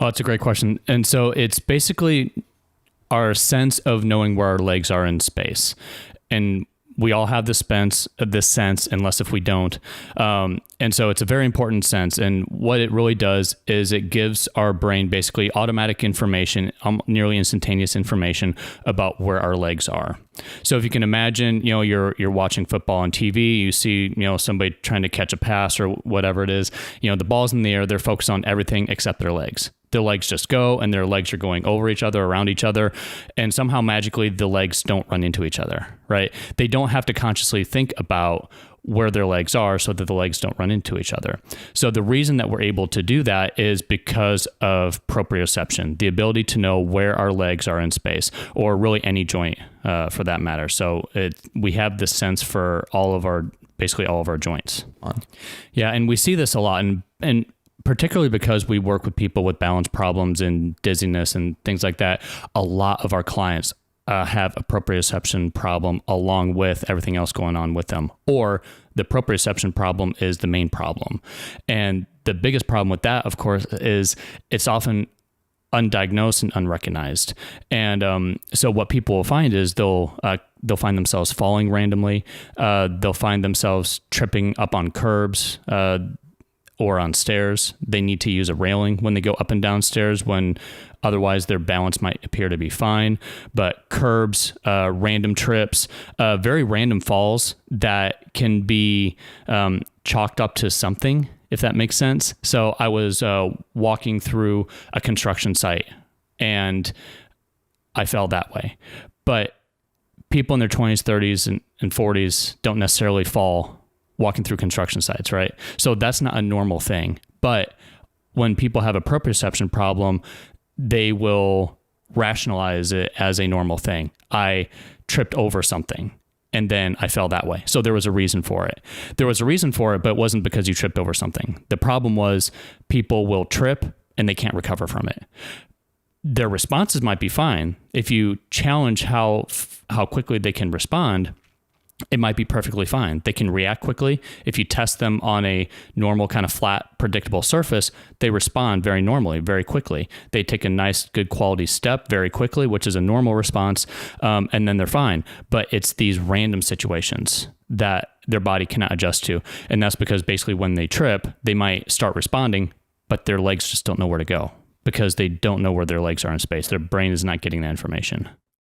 Oh, that's a great question. And so it's basically our sense of knowing where our legs are in space. And we all have this sense, unless if we don't. And so it's a very important sense. And what it really does is it gives our brain basically automatic information, nearly instantaneous information about where our legs are. So if you can imagine, you're watching football on TV, you see, somebody trying to catch a pass or whatever it is, the ball's in the air, they're focused on everything except their legs. Their legs just go, and their legs are going over each other, around each other, and somehow magically the legs don't run into each other, right? They don't have to consciously think about where their legs are so that the legs don't run into each other. So the reason that we're able to do that is because of proprioception, the ability to know where our legs are in space, or really any joint for that matter. So we have this sense for basically all of our joints. Yeah, and we see this a lot, and particularly because we work with people with balance problems and dizziness and things like that, a lot of our clients have a proprioception problem along with everything else going on with them, or the proprioception problem is the main problem. And the biggest problem with that, of course, is it's often undiagnosed and unrecognized. And so what people will find is they'll find themselves falling randomly. They'll find themselves tripping up on curbs, or on stairs. They need to use a railing when they go up and down stairs, when otherwise their balance might appear to be fine. But curbs, random trips, very random falls that can be chalked up to something, if that makes sense. So I was walking through a construction site and I fell that way. But people in their 20s, 30s, and 40s don't necessarily fall walking through construction sites, right? So that's not a normal thing. But when people have a proprioception problem, they will rationalize it as a normal thing. I tripped over something and then I fell that way. So there was a reason for it. There was a reason for it, but it wasn't because you tripped over something. The problem was people will trip and they can't recover from it. Their responses might be fine. If you challenge how quickly they can respond, it might be perfectly fine. They can react quickly. If you test them on a normal kind of flat, predictable surface, they respond very normally, very quickly. They take a nice, good quality step very quickly, which is a normal response, and then they're fine. But it's these random situations that their body cannot adjust to. And that's because basically when they trip, they might start responding, but their legs just don't know where to go because they don't know where their legs are in space. Their brain is not getting that information.